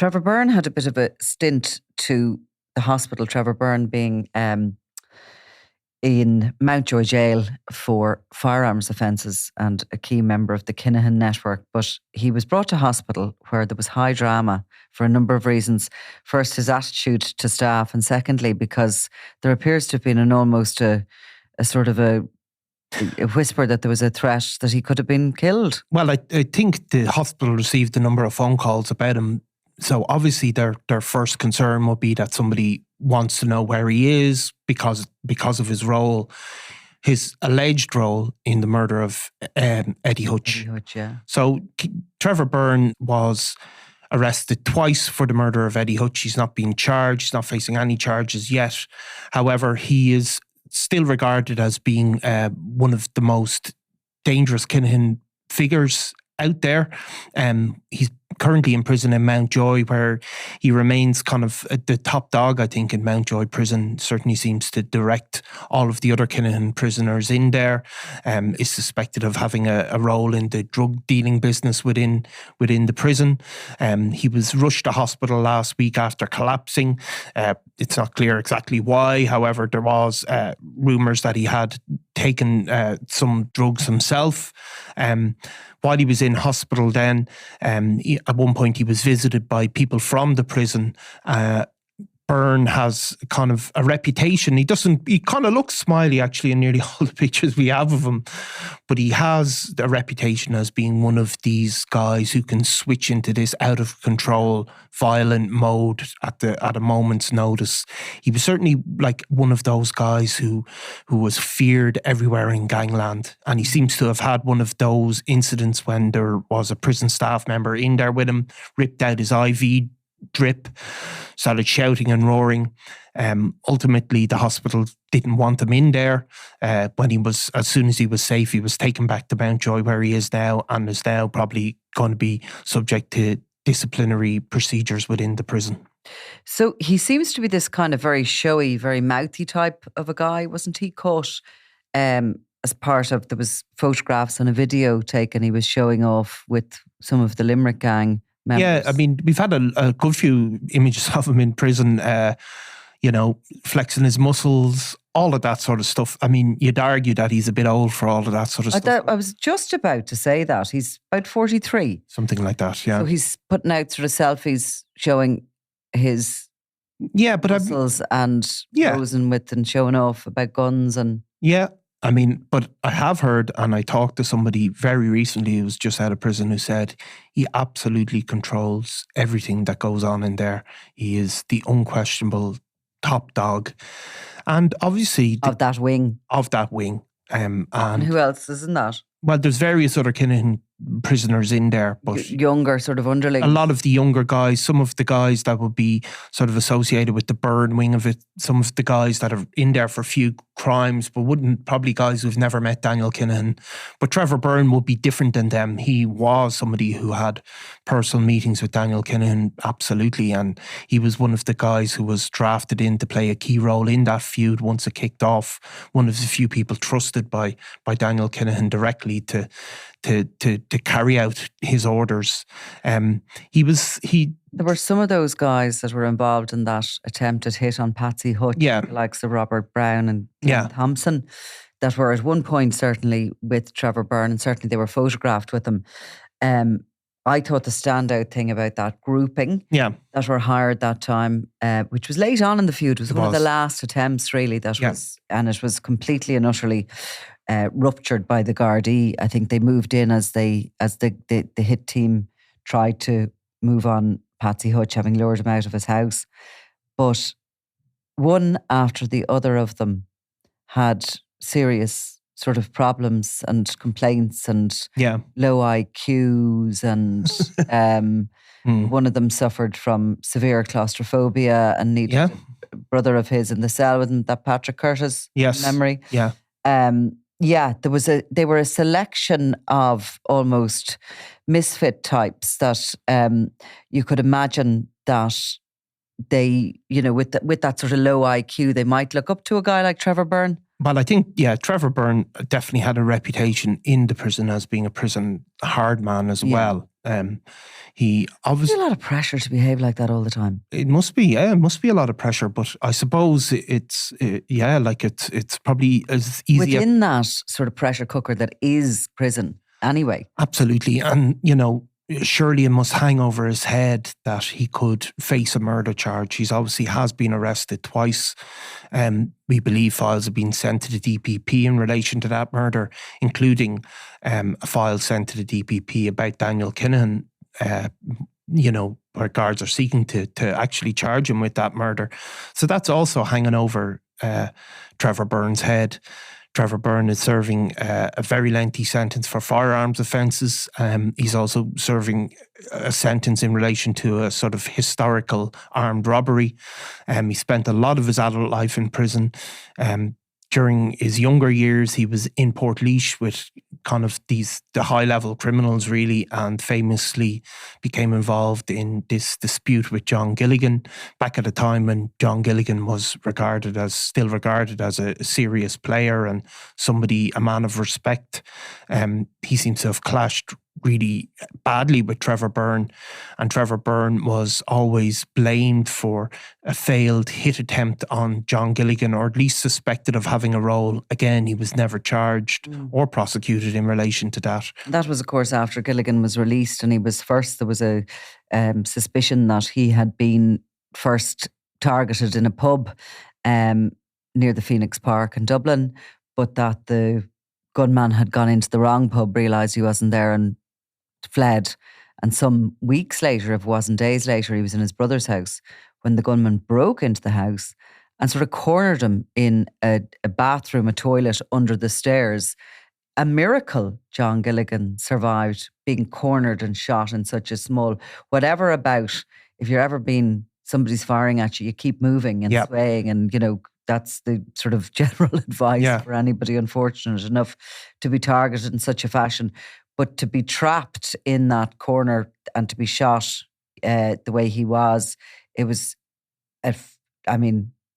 Trevor Byrne had a bit of a stint to the hospital, Trevor Byrne being in Mountjoy Jail for firearms offences and a key member of the Kinahan network. But he was brought to hospital where there was high drama for a number of reasons. First, his attitude to staff, and secondly, because there appears to have been almost a sort of a whisper that there was a threat that he could have been killed. Well, I think the hospital received a number of phone calls about him. So obviously their first concern would be that somebody wants to know where he is because of his role, his alleged role in the murder of Eddie Hutch. Eddie Hutch, yeah. So Trevor Byrne was arrested twice for the murder of Eddie Hutch. He's not being charged. He's not facing any charges yet. However, he is still regarded as being one of the most dangerous Kinahan figures out there. He's currently in prison in Mountjoy, where he remains kind of the top dog, I think, in Mountjoy prison. Certainly seems to direct all of the other Kinahan prisoners in there. Is suspected of having a role in the drug dealing business within the prison. He was rushed to hospital last week after collapsing. It's not clear exactly why. However, there was rumours that he had taken some drugs himself. While he was in hospital then, at one point he was visited by people from the prison. Byrne has kind of a reputation. He kind of looks smiley actually in nearly all the pictures we have of him, but he has a reputation as being one of these guys who can switch into this out of control, violent mode at a moment's notice. He was certainly like one of those guys who was feared everywhere in Gangland, and he seems to have had one of those incidents when there was a prison staff member in there with him, ripped out his IV drip, started shouting and roaring. Ultimately, the hospital didn't want him in there. As soon as he was safe, he was taken back to Mountjoy, where he is now, and is now probably going to be subject to disciplinary procedures within the prison. So he seems to be this kind of very showy, very mouthy type of a guy. Wasn't he caught as part of, there was photographs and a video taken, he was showing off with some of the Limerick gang members? Yeah, I mean, we've had a good few images of him in prison, flexing his muscles, all of that sort of stuff. I mean, you'd argue that he's a bit old for all of that sort of stuff. I was just about to say that. He's about 43. Something like that, yeah. So he's putting out sort of selfies showing his muscles and posing with and showing off about guns and... Yeah, I mean, but I have heard, and I talked to somebody very recently who was just out of prison who said he absolutely controls everything that goes on in there. He is the unquestionable top dog. And obviously... Of that wing. And who else is in that? Well, there's various other Kinahan prisoners in there, but younger sort of underlings. A lot of the younger guys, some of the guys that would be sort of associated with the Byrne wing of it, some of the guys that are in there for a few crimes, but probably guys who've never met Daniel Kinahan. But Trevor Byrne would be different than them. He was somebody who had personal meetings with Daniel Kinahan, absolutely, and he was one of the guys who was drafted in to play a key role in that feud once it kicked off. One of the few people trusted by Daniel Kinahan directly to carry out his orders. There were some of those guys that were involved in that attempted hit on Patsy Hutch, the likes of Robert Brown and Ken Thompson, that were at one point certainly with Trevor Byrne, and certainly they were photographed with him. I thought the standout thing about that grouping that were hired that time, which was late on in the feud, was one of the last attempts really and it was completely and utterly ruptured by the Gardai. I think they moved in as the hit team tried to move on Patsy Hutch, having lured him out of his house. But one after the other of them had serious sort of problems and complaints and low IQs, and one of them suffered from severe claustrophobia and needed a brother of his in the cell with him, that Patrick Curtis memory. They were a selection of almost misfit types that you could imagine that they, with that sort of low IQ, they might look up to a guy like Trevor Byrne. Well, I think, Trevor Byrne definitely had a reputation in the prison as being a prison hard man as well. He obviously a lot of pressure to behave like that all the time. It must be, yeah, it must be a lot of pressure. But I suppose it's probably as easy within that sort of pressure cooker that is prison. Anyway, absolutely, and surely it must hang over his head that he could face a murder charge. He's obviously has been arrested twice. We believe files have been sent to the DPP in relation to that murder, including a file sent to the DPP about Daniel Kinahan, where guards are seeking to actually charge him with that murder. So that's also hanging over Trevor Byrne's head. Trevor Byrne is serving a very lengthy sentence for firearms offences. He's also serving a sentence in relation to a sort of historical armed robbery. He spent a lot of his adult life in prison. During his younger years, he was in Portlaoise with kind of the high-level criminals, really, and famously became involved in this dispute with John Gilligan back at a time when John Gilligan was still regarded as a serious player and a man of respect. He seems to have clashed really badly with Trevor Byrne, and Trevor Byrne was always blamed for a failed hit attempt on John Gilligan, or at least suspected of having a role. Again, he was never charged or prosecuted in relation to that. That was, of course, after Gilligan was released, and there was a suspicion that he had been first targeted in a pub near the Phoenix Park in Dublin, but that the gunman had gone into the wrong pub, realised he wasn't there and fled. And some weeks later, if it wasn't days later, he was in his brother's house when the gunman broke into the house and sort of cornered him in a bathroom, a toilet under the stairs. A miracle John Gilligan survived being cornered and shot in such a small, whatever about, if you're ever been, somebody's firing at you, you keep moving and swaying, and that's the sort of general advice for anybody unfortunate enough to be targeted in such a fashion. But to be trapped in that corner and to be shot the way he was, it was, it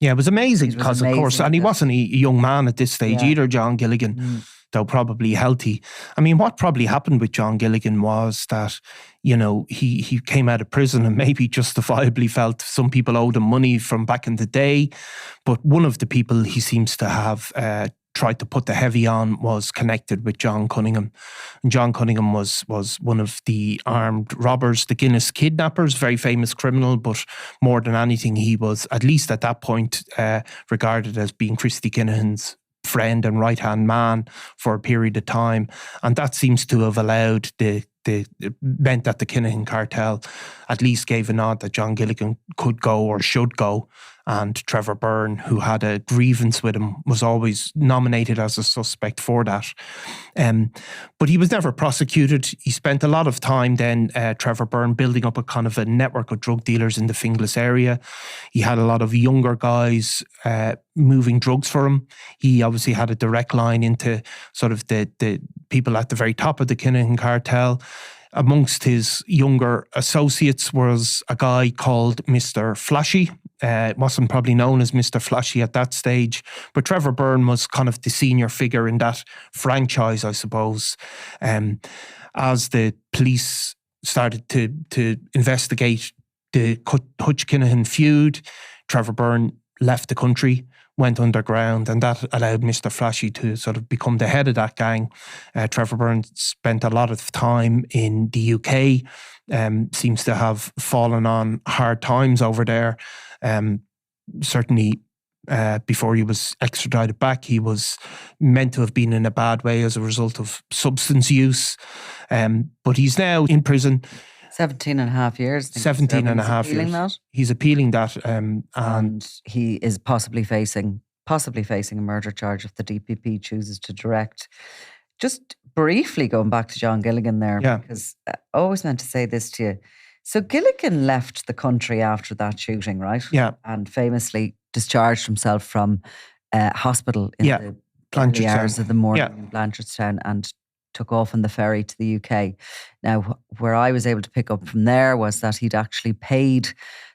was amazing because, of course, and he wasn't a young man at this stage either, John Gilligan, though probably healthy. I mean, what probably happened with John Gilligan was that, he came out of prison and maybe justifiably felt some people owed him money from back in the day. But one of the people he seems to have tried to put the heavy on was connected with John Cunningham. And John Cunningham was one of the armed robbers, the Guinness kidnappers, very famous criminal, but more than anything, he was, at least at that point, regarded as being Christy Kinahan's friend and right-hand man for a period of time. And that seems to have allowed it meant that the Kinahan cartel at least gave a nod that John Gilligan could go or should go. And Trevor Byrne, who had a grievance with him, was always nominated as a suspect for that. But he was never prosecuted. He spent a lot of time then, Trevor Byrne, building up a kind of a network of drug dealers in the Finglas area. He had a lot of younger guys moving drugs for him. He obviously had a direct line into sort of the people at the very top of the Kinahan cartel. Amongst his younger associates was a guy called Mr. Flashy. It wasn't probably known as Mr. Flashy at that stage, but Trevor Byrne was kind of the senior figure in that franchise, I suppose. As the police started to investigate the Hutch Kinahan feud, Trevor Byrne left the country, went underground, and that allowed Mr. Flashy to sort of become the head of that gang. Trevor Byrne spent a lot of time in the UK, seems to have fallen on hard times over there. Certainly before he was extradited back, he was meant to have been in a bad way as a result of substance use. But he's now in prison. 17 and a half years. 17 and a half years. That. He's appealing that. And he is possibly facing a murder charge if the DPP chooses to direct. Just briefly going back to John Gilligan there, because I always meant to say this to you. So Gilligan left the country after that shooting, right? Yeah. And famously discharged himself from hospital in the early hours of the morning in Blanchardstown and took off on the ferry to the UK. Now, where I was able to pick up from there was that he'd actually paid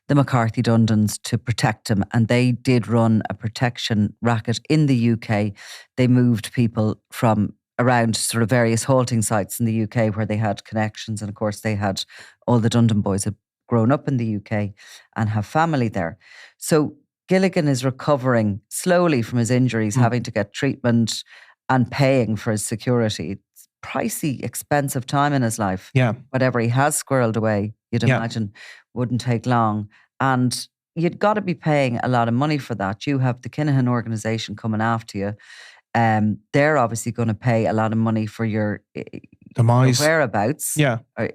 the McCarthy Dundons to protect him, and they did run a protection racket in the UK. They moved people from around sort of various halting sites in the UK where they had connections. And of course, they had all the Dundon boys had grown up in the UK and have family there. So Gilligan is recovering slowly from his injuries, having to get treatment and paying for his security. It's pricey, expensive time in his life. Yeah. Whatever he has squirreled away, you'd imagine, wouldn't take long. And you'd got to be paying a lot of money for that. You have the Kinahan organisation coming after you. They're obviously going to pay a lot of money for your demise, whereabouts. Yeah. Or,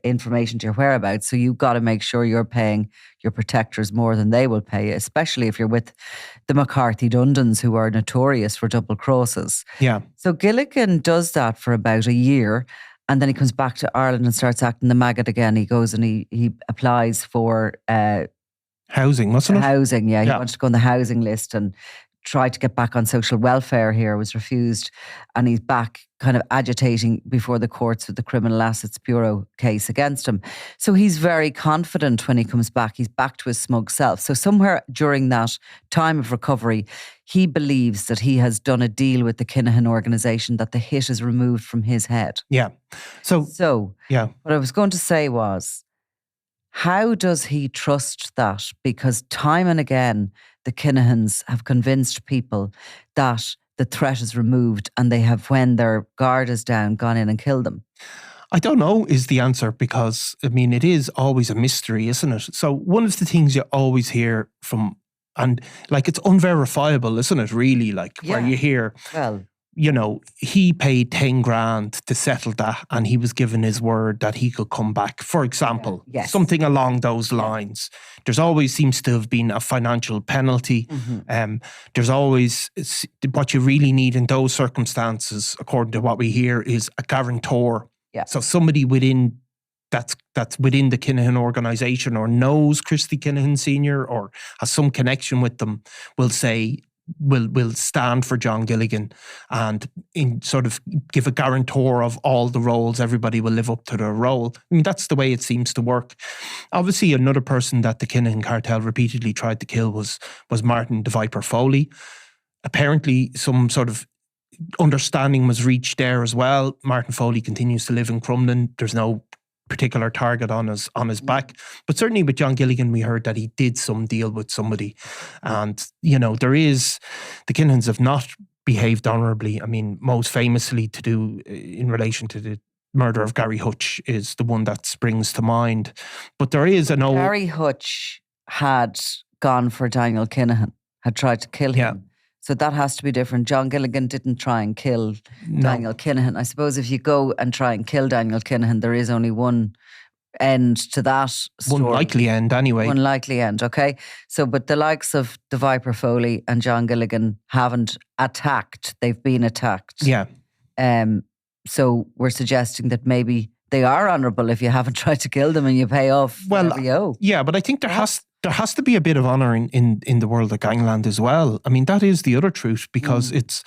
information to your whereabouts. So you've got to make sure you're paying your protectors more than they will pay, especially if you're with the McCarthy Dundons, who are notorious for double crosses. Yeah. So Gilligan does that for about a year. And then he comes back to Ireland and starts acting the maggot again. He goes and he applies for housing, wasn't it? Housing, yeah. He wanted to go on the housing list and tried to get back on social welfare here, was refused. And he's back kind of agitating before the courts with the Criminal Assets Bureau case against him. So he's very confident when he comes back. He's back to his smug self. So somewhere during that time of recovery, he believes that he has done a deal with the Kinahan organisation, that the hit is removed from his head. Yeah. So yeah. What I was going to say was, how does he trust that? Because time and again, the Kinahans have convinced people that the threat is removed and they have, when their guard is down, gone in and killed them. I don't know is the answer, because, I mean, it is always a mystery, isn't it? So one of the things you always hear from, and like, it's unverifiable, isn't it, really? Like, where you hear, well, he paid 10 grand to settle that and he was given his word that he could come back, for example. Yes. Something along those lines. There's always seems to have been a financial penalty. There's always, what you really need in those circumstances, according to what we hear, is a guarantor. Yeah. So somebody within that's within the Kinahan organisation, or knows Christy Kinahan Sr. or has some connection with them, will say, will stand for John Gilligan and in sort of give a guarantor of all the roles. Everybody will live up to their role. I mean, that's the way it seems to work. Obviously, another person that the Kinahan cartel repeatedly tried to kill was Martin the Viper Foley. Apparently, some sort of understanding was reached there as well. Martin Foley continues to live in Crumlin. There's no particular target on his back, but certainly with John Gilligan, we heard that he did some deal with somebody, and the Kinahans have not behaved honourably. I mean, most famously to do in relation to the murder of Gary Hutch is the one that springs to mind. But there is an old Gary Hutch had gone for Daniel Kinahan, had tried to kill him. Yeah. So that has to be different. John Gilligan didn't try and kill Daniel Kinahan. I suppose if you go and try and kill Daniel Kinahan, there is only one end to that story. One likely end, anyway. One likely end, okay? So, but the likes of the Viper Foley and John Gilligan haven't attacked. They've been attacked. Yeah. So we're suggesting that maybe they are honourable if you haven't tried to kill them and you pay off whatever you owe. Yeah, but I think there has to be a bit of honour in the world of gangland as well. I mean, that is the other truth, because it's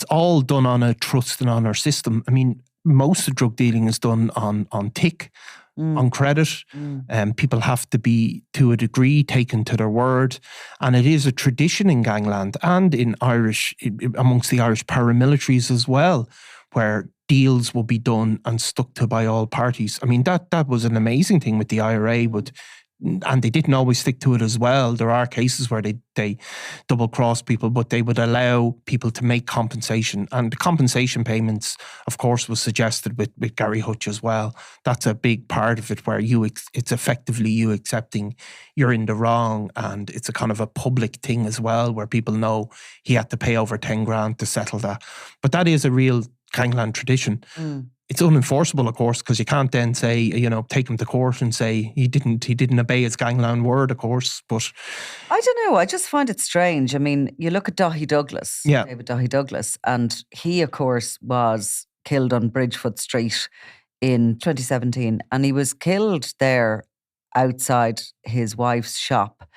all done on a trust and honour system. I mean, most of drug dealing is done on tick, on credit. People have to be, to a degree, taken to their word. And it is a tradition in gangland and in amongst the Irish paramilitaries as well, where deals will be done and stuck to by all parties. I mean, that was an amazing thing with the IRA, and they didn't always stick to it as well. There are cases where they double-cross people, but they would allow people to make compensation. And the compensation payments, of course, was suggested with Gary Hutch as well. That's a big part of it, where it's effectively you accepting you're in the wrong, and it's a kind of a public thing as well, where people know he had to pay over 10 grand to settle that. But that is a real gangland tradition. It's unenforceable, of course, because you can't then say, take him to court and say he didn't obey his gangland word, of course. But I don't know. I just find it strange. I mean, you look at Daithí Douglas, David Daithí Douglas, and he, of course, was killed on Bridgefoot Street in 2017, and he was killed there outside his wife's shop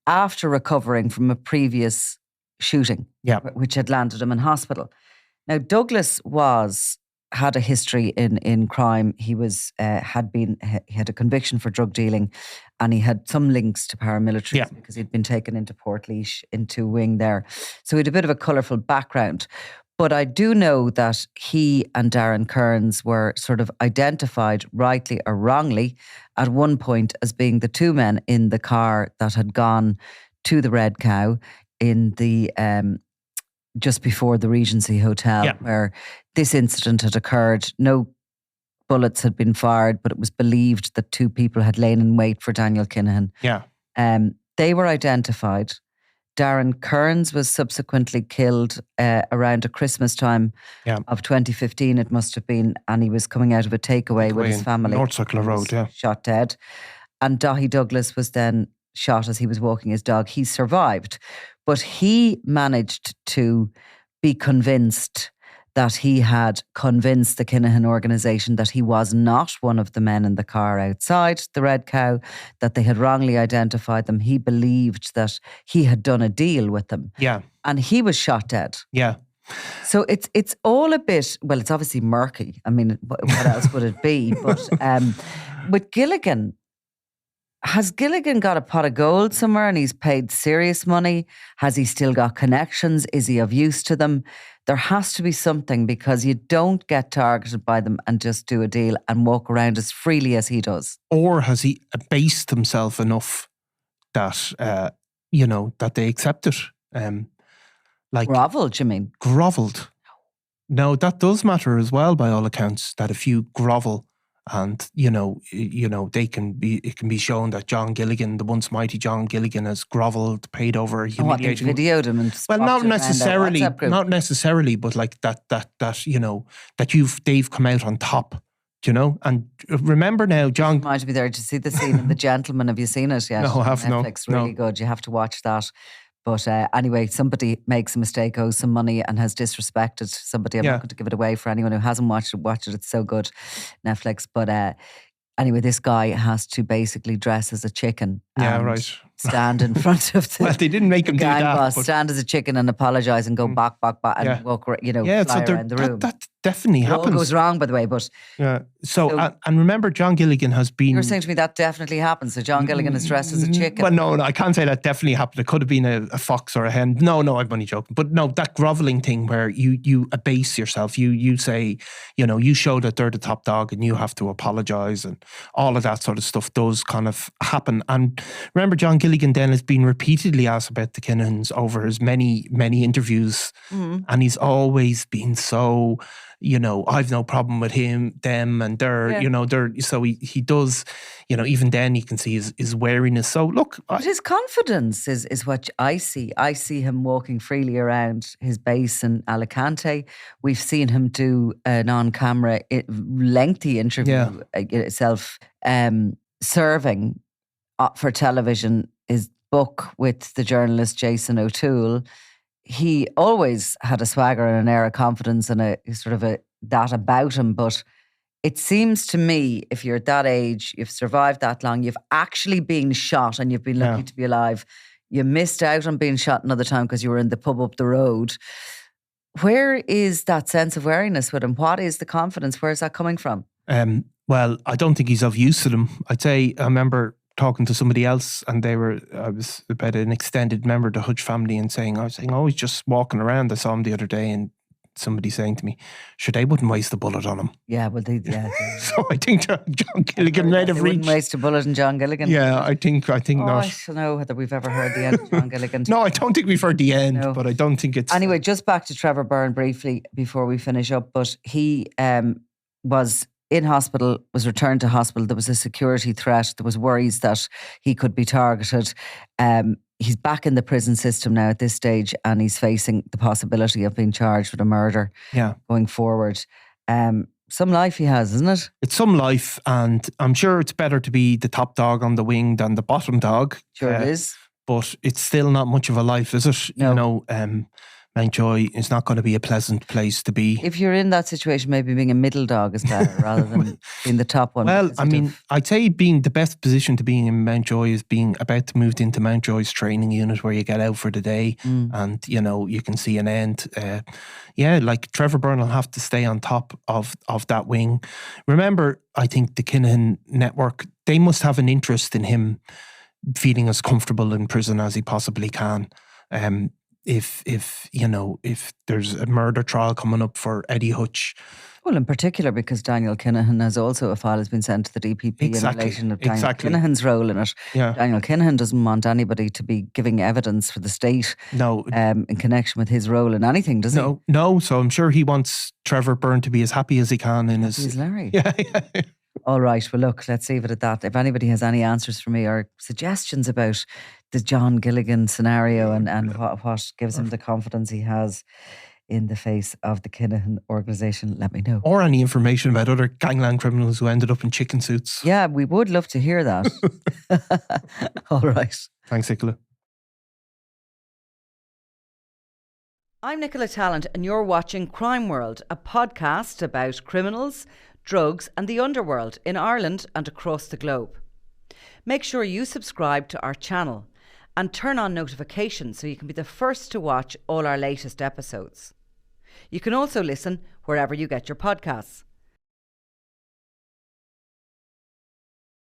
after recovering from a previous shooting, which had landed him in hospital. Now, Douglas had a history in crime. He he had a conviction for drug dealing, and he had some links to paramilitaries because he'd been taken into Portlaoise, into Wing there. So he had a bit of a colourful background. But I do know that he and Darren Kearns were sort of identified, rightly or wrongly, at one point as being the two men in the car that had gone to the Red Cow in the just before the Regency Hotel, where this incident had occurred. No bullets had been fired, but it was believed that two people had lain in wait for Daniel Kinahan. Yeah. They were identified. Darren Kearns was subsequently killed around a Christmas time of 2015, it must have been, and he was coming out of a takeaway with his family. North Circular Road, shot dead. And Daithí Douglas was then shot as he was walking his dog. He survived, but he managed to be convinced that he had convinced the Kinahan organisation that he was not one of the men in the car outside the Red Cow, that they had wrongly identified them. He believed that he had done a deal with them. Yeah. And he was shot dead. Yeah. So it's all a bit, well, it's obviously murky. I mean, what else would it be? But with Gilligan, has Gilligan got a pot of gold somewhere and he's paid serious money? Has he still got connections? Is he of use to them? There has to be something, because you don't get targeted by them and just do a deal and walk around as freely as he does. Or has he abased himself enough that, that they accept it? Grovelled, you mean? Grovelled. No, that does matter as well, by all accounts, that if you grovel, and it can be shown that John Gilligan, the once mighty John Gilligan, has grovelled, paid over, humiliating. They videoed him and not necessarily, but like that they've come out on top, And remember now, John. Reminds me there to see the scene in The Gentleman. Have you seen it yet? No, I have not. Netflix, really good. You have to watch that. But anyway, somebody makes a mistake, owes some money, and has disrespected somebody. I'm not going to give it away for anyone who hasn't watched it. It's so good, Netflix. But anyway, this guy has to basically dress as a chicken. Right. Stand in front of the. Well, they didn't make him do that. Boss, stand as a chicken and apologise and go back, and walk, fly around the room. That definitely happens. It all goes wrong, by the way, but. Yeah. So and remember, John Gilligan has been. You're saying to me that definitely happens. So John Gilligan is dressed as a chicken. Well, no, I can't say that definitely happened. It could have been a fox or a hen. No, I'm only joking. But no, that grovelling thing where you abase yourself. You say, you show that they're the top dog and you have to apologise, and all of that sort of stuff does kind of happen. And remember, John Gilligan then has been repeatedly asked about the Kinahans over his many, many interviews. And he's always been so, I've no problem with them, and they're, so he does, even then you can see his wariness. So look. But his confidence is what I see. I see him walking freely around his base in Alicante. We've seen him do an on-camera, lengthy interview, self-serving for television. His book with the journalist Jason O'Toole, he always had a swagger and an air of confidence and a sort of that about him. But it seems to me, if you're at that age, you've survived that long, you've actually been shot and you've been lucky to be alive. You missed out on being shot another time because you were in the pub up the road. Where is that sense of wariness with him? What is the confidence? Where is that coming from? Well, I don't think he's of use to them. I'd say, I remember talking to somebody else, and I was about an extended member of the Hutch family, and I was saying, he's just walking around. I saw him the other day, and somebody saying to me, sure, they wouldn't waste a bullet on him. Yeah, well, So I think John Gilligan might have reached. Wouldn't waste a bullet on John Gilligan. Yeah, I think not. I don't know whether we've ever heard the end of John Gilligan. No, I don't think we've heard the end, but I don't think it's. Anyway, just back to Trevor Byrne briefly before we finish up. But he was in hospital, was returned to hospital. There was a security threat. There was worries that he could be targeted. He's back in the prison system now at this stage, and he's facing the possibility of being charged with a murder going forward. Some life he has, isn't it? It's some life, and I'm sure it's better to be the top dog on the wing than the bottom dog. Sure it is. But it's still not much of a life, is it? No. Mountjoy is not going to be a pleasant place to be. If you're in that situation, maybe being a middle dog is better rather than being the top one. Well, I mean, I'd say being the best position to being in Mountjoy is being about to move into Mountjoy's training unit, where you get out for the day and, you can see an end. Like Trevor Byrne will have to stay on top of that wing. Remember, I think the Kinahan network, they must have an interest in him feeling as comfortable in prison as he possibly can. if there's a murder trial coming up for Eddie Hutch. Well, in particular because Daniel Kinahan a file has been sent to the DPP in relation to Daniel Kinahan's role in it. Yeah. Daniel Kinahan doesn't want anybody to be giving evidence for the state in connection with his role in anything, does he? No. So I'm sure he wants Trevor Byrne to be as happy as he can in his... He's Larry. Yeah. All right. Well, look, let's leave it at that. If anybody has any answers for me or suggestions about the John Gilligan scenario and what gives him the confidence he has in the face of the Kinahan organisation, let me know. Or any information about other gangland criminals who ended up in chicken suits. Yeah, we would love to hear that. All right. Thanks, Nicola. I'm Nicola Tallant and you're watching Crime World, a podcast about criminals, drugs and the underworld in Ireland and across the globe. Make sure you subscribe to our channel and turn on notifications so you can be the first to watch all our latest episodes. You can also listen wherever you get your podcasts.